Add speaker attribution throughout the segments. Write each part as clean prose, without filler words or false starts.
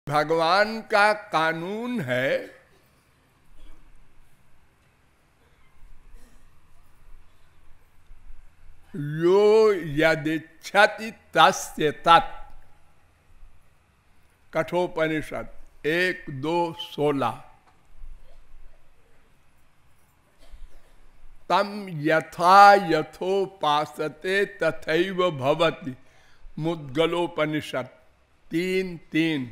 Speaker 1: भगवान का कानून है यो यदिच्छति तस्य तत्। कठोपनिषद 1-2-16। तम यथा यथोपासते तथैव भवति। मुद्गलोपनिषद 3-3।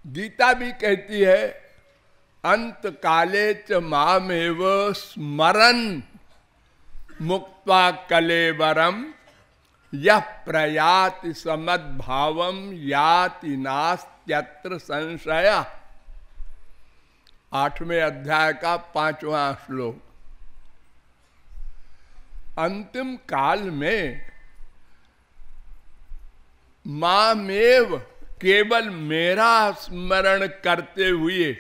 Speaker 1: गीता भी कहती है अंत काले च मामेव स्मरन् मुक्त्वा कलेवरम यह प्रयाति समद्भावम याति नास्त्यत्र संशय। 8वें अध्याय का 5वां श्लोक। अंतिम काल में मामेव केवल मेरा स्मरण करते हुए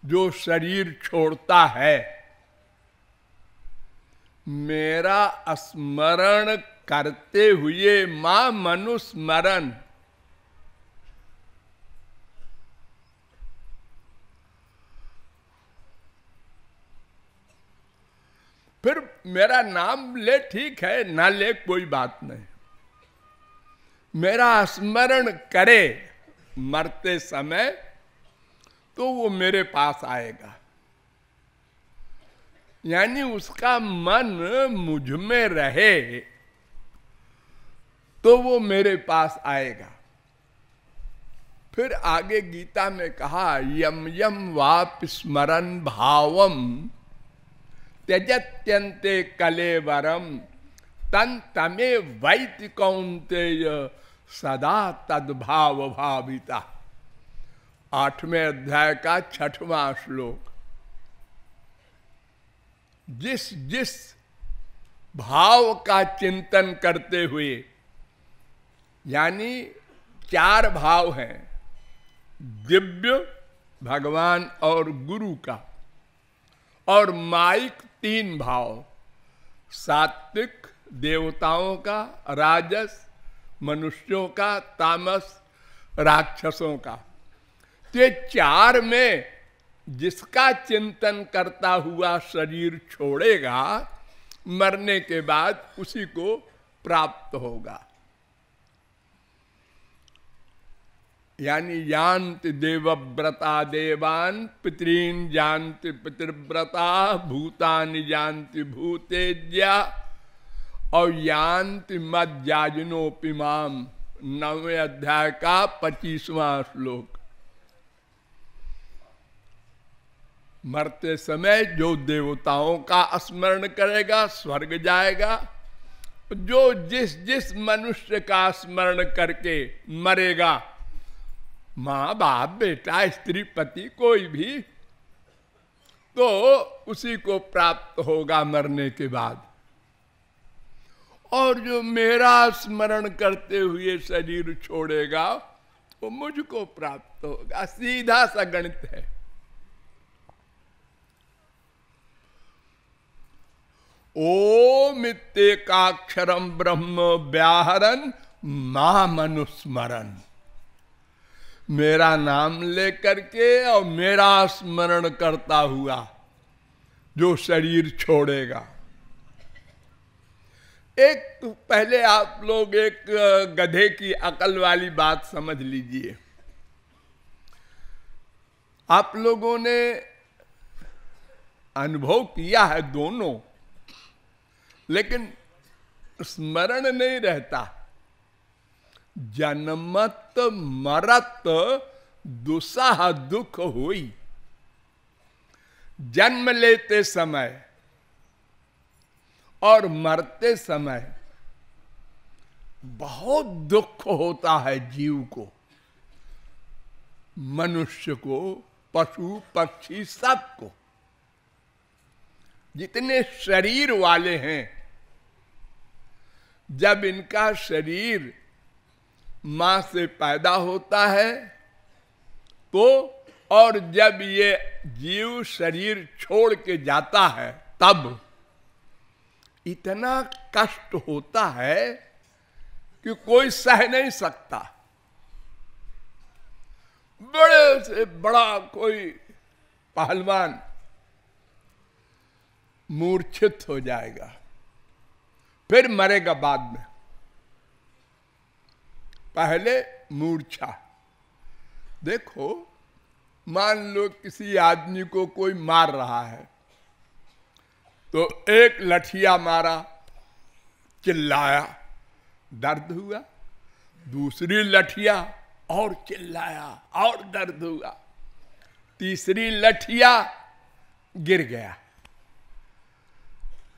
Speaker 1: जो शरीर छोड़ता है, मेरा स्मरण करते हुए मां मनुस्मरण, फिर मेरा नाम ले ठीक है, ना ले कोई बात नहीं। मेरा स्मरण करे मरते समय तो वो मेरे पास आएगा। यानी उसका मन मुझ में रहे तो वो मेरे पास आएगा। फिर आगे गीता में कहा यम यम वाप स्मरन् भावम त्यजत्यन्ते कलेवरम तन तमे वैति कौन्तेय सदा तद्भाव भाविता। 8वें अध्याय का 6वां श्लोक। जिस जिस भाव का चिंतन करते हुए, यानी 4 भाव हैं, दिव्य भगवान और गुरु का, और माइक 3 भाव, सात्विक देवताओं का, राजस मनुष्यों का, तामस राक्षसों का। तो 4 में जिसका चिंतन करता हुआ शरीर छोड़ेगा, मरने के बाद उसी को प्राप्त होगा। यानी यान्ति देवव्रता देवान् पितॄन् यान्ति पितृव्रता भूतानि यान्ति भूतेज्या और यान्ति मज्जाजिनोऽपि माम्। 9वें अध्याय का 25वां श्लोक। मरते समय जो देवताओं का स्मरण करेगा स्वर्ग जाएगा। जो जिस जिस मनुष्य का स्मरण करके मरेगा, माँ बाप बेटा स्त्री पति कोई भी, तो उसी को प्राप्त होगा मरने के बाद। और जो मेरा स्मरण करते हुए शरीर छोड़ेगा वो मुझको प्राप्त होगा। सीधा सा गणित है। ओम इत्येकाक्षरम ब्रह्म व्याहरन् मामनुस्मरन्। मेरा नाम लेकर के और मेरा स्मरण करता हुआ जो शरीर छोड़ेगा। एक तो पहले आप लोग एक गधे की अकल वाली बात समझ लीजिए। आप लोगों ने अनुभव किया है दोनों, लेकिन स्मरण नहीं रहता। जन्मत मरत दुस्साह दुख हुई। जन्म लेते समय और मरते समय बहुत दुख होता है जीव को, मनुष्य को, पशु पक्षी सबको। जितने शरीर वाले हैं, जब इनका शरीर मां से पैदा होता है तो, और जब ये जीव शरीर छोड़ के जाता है तब, इतना कष्ट होता है कि कोई सह नहीं सकता। बड़े से बड़ा कोई पहलवान मूर्छित हो जाएगा, फिर मरेगा बाद में। पहले मूर्छा। देखो, मान लो किसी आदमी को कोई मार रहा है, तो एक लठिया मारा, चिल्लाया, दर्द हुआ। दूसरी लठिया और चिल्लाया और दर्द हुआ। तीसरी लठिया गिर गया।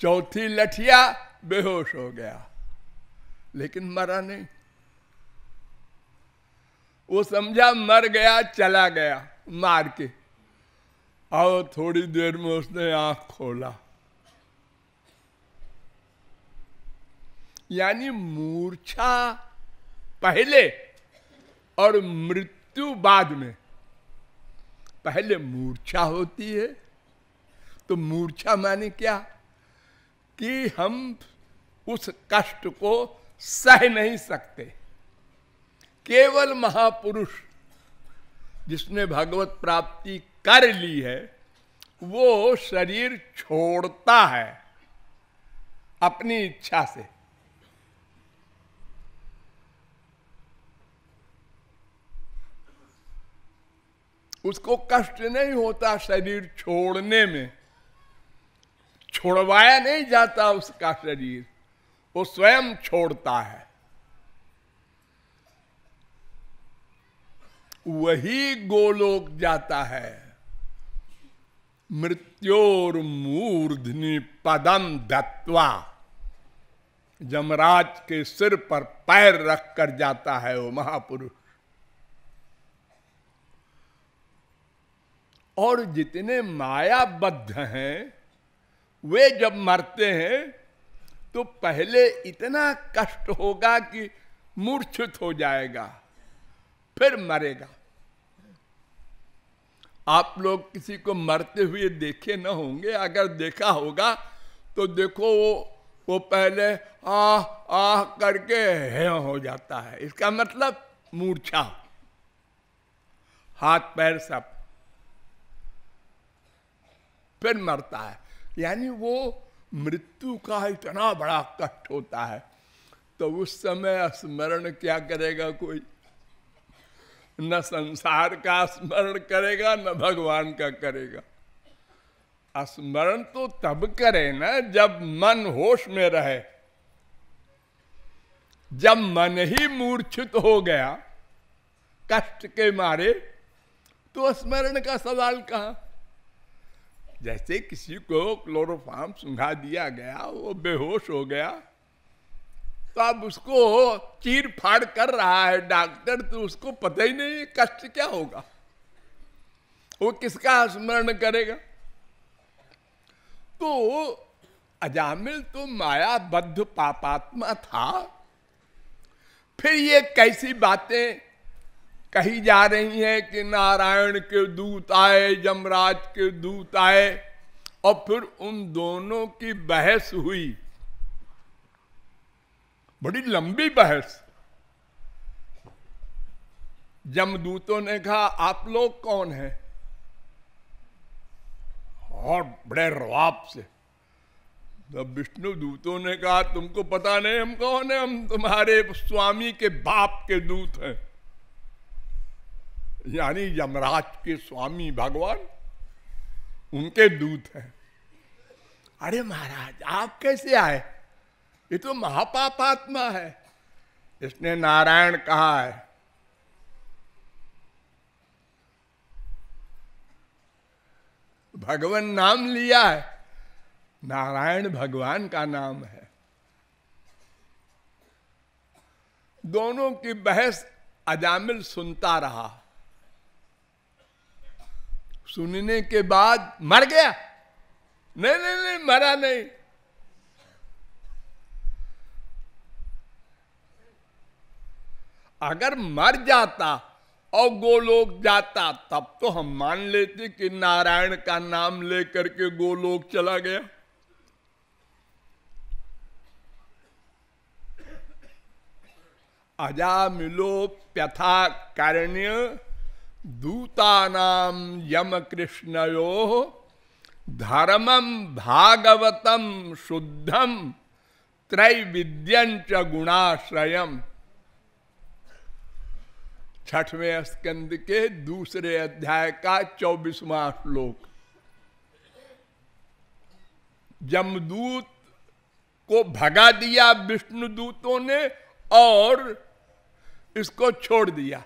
Speaker 1: चौथी लठिया बेहोश हो गया, लेकिन मरा नहीं। वो समझा मर गया, चला गया मार के। और थोड़ी देर में उसने आंख खोला। यानी मूर्छा पहले और मृत्यु बाद में। पहले मूर्छा होती है, तो मूर्छा माने क्या कि हम उस कष्ट को सह नहीं सकते। केवल महापुरुष जिसने भगवत प्राप्ति कर ली है, वो शरीर छोड़ता है अपनी इच्छा से। उसको कष्ट नहीं होता शरीर छोड़ने में, छोड़वाया नहीं जाता उसका शरीर, वो स्वयं छोड़ता है। वही गोलोक जाता है। मृत्योर्मूर्ध्नि पदम दत्वा, यमराज के सिर पर पैर रख कर जाता है वो महापुरुष। और जितने मायाबद्ध हैं वे जब मरते हैं तो पहले इतना कष्ट होगा कि मूर्छित हो जाएगा, फिर मरेगा। आप लोग किसी को मरते हुए देखे न होंगे, अगर देखा होगा तो देखो वो पहले आह करके हे हो जाता है। इसका मतलब मूर्छा, हाथ पैर सब, फिर मरता है। यानी वो मृत्यु का इतना बड़ा कष्ट होता है, तो उस समय स्मरण क्या करेगा कोई? न संसार का स्मरण करेगा, न भगवान का करेगा। स्मरण तो तब करे ना जब मन होश में रहे। जब मन ही मूर्छित हो गया कष्ट के मारे, तो स्मरण का सवाल कहां? जैसे किसी को क्लोरोफार्म सुंघा दिया गया, वो बेहोश हो गया, तो अब उसको चीर फाड़ कर रहा है डॉक्टर, तो उसको पता ही नहीं कष्ट क्या होगा। वो किसका स्मरण करेगा? तो अजामिल तो मायाबद्ध पापात्मा था। फिर ये कैसी बातें कही जा रही हैं कि नारायण के दूत आए, यमराज के दूत आए, और फिर उन दोनों की बहस हुई, बड़ी लंबी बहस। यमदूतों ने कहा आप लोग कौन हैं? और बड़े रवाब से। तब विष्णु दूतों ने कहा तुमको पता नहीं हम कौन हैं? हम तुम्हारे स्वामी के बाप के दूत हैं, यानी यमराज के स्वामी भगवान, उनके दूत हैं। अरे महाराज आप कैसे आए? ये तो महापापात्मा है, इसने नारायण कहा है। भगवान नाम लिया है, नारायण भगवान का नाम है। दोनों की बहस अजामिल सुनता रहा। सुनने के बाद मर गया? नहीं नहीं नहीं, मरा नहीं। अगर मर जाता और गोलोक जाता तब तो हम मान लेते कि नारायण का नाम लेकर के गोलोक चला गया। अजामिलोप्यथा कर्ण्य दूतानाम यम कृष्णयो धर्मम भागवतम शुद्धम त्रैविद्यंच गुणाश्रयम। छठवें स्कंद के दूसरे अध्याय का 24वां श्लोक। यमदूत को भगा दिया विष्णु दूतों ने और इसको छोड़ दिया।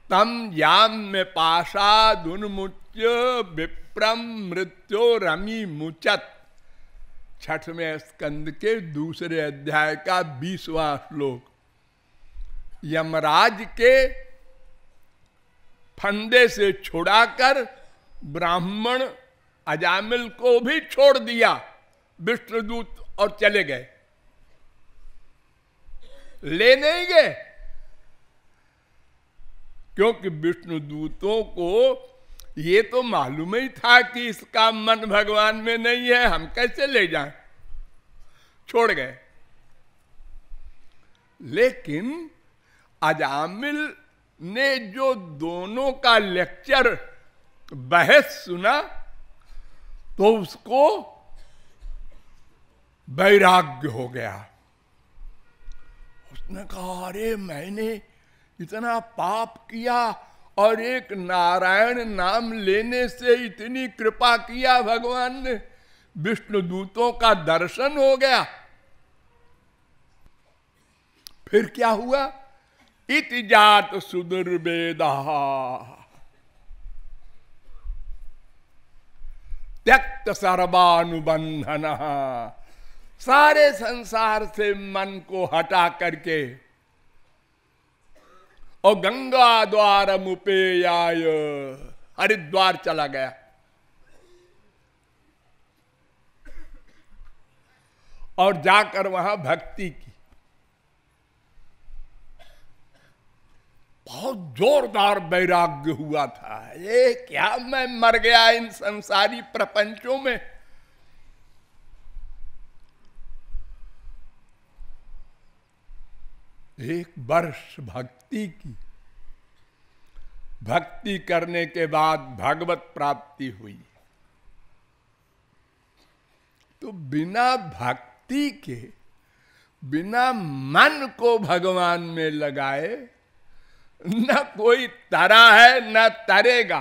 Speaker 1: तम याम में पाशाद उन्मुच्य विप्रम मृत्यो रमी मुचत। छठवें स्कंद के दूसरे अध्याय का 20वां श्लोक। यमराज के फंदे से छुड़ाकर ब्राह्मण अजामिल को भी छोड़ दिया विष्णुदूत और चले गए। ले नहीं गए, क्योंकि विष्णुदूतों को ये तो मालूम ही था कि इसका मन भगवान में नहीं है, हम कैसे ले जाएं, छोड़ गए। लेकिन अजामिल ने जो दोनों का लेक्चर बहस सुना तो उसको वैराग्य हो गया। उसने कहा, अरे मैंने इतना पाप किया और एक नारायण नाम लेने से इतनी कृपा किया भगवान ने, विष्णु दूतों का दर्शन हो गया। फिर क्या हुआ? इति जात सुदुर्वेदा त्यक्त सर्वानुबंधन। सारे संसार से मन को हटा करके और गंगा द्वार मुपेयाय हरिद्वार चला गया। और जाकर वहां भक्ति की। बहुत जोरदार वैराग्य हुआ था। ये क्या मैं मर गया इन संसारी प्रपंचों में। एक वर्ष भक्ति की। भक्ति करने के बाद भगवत प्राप्ति हुई। तो बिना भक्ति के, बिना मन को भगवान में लगाए न कोई तरा है न तरेगा।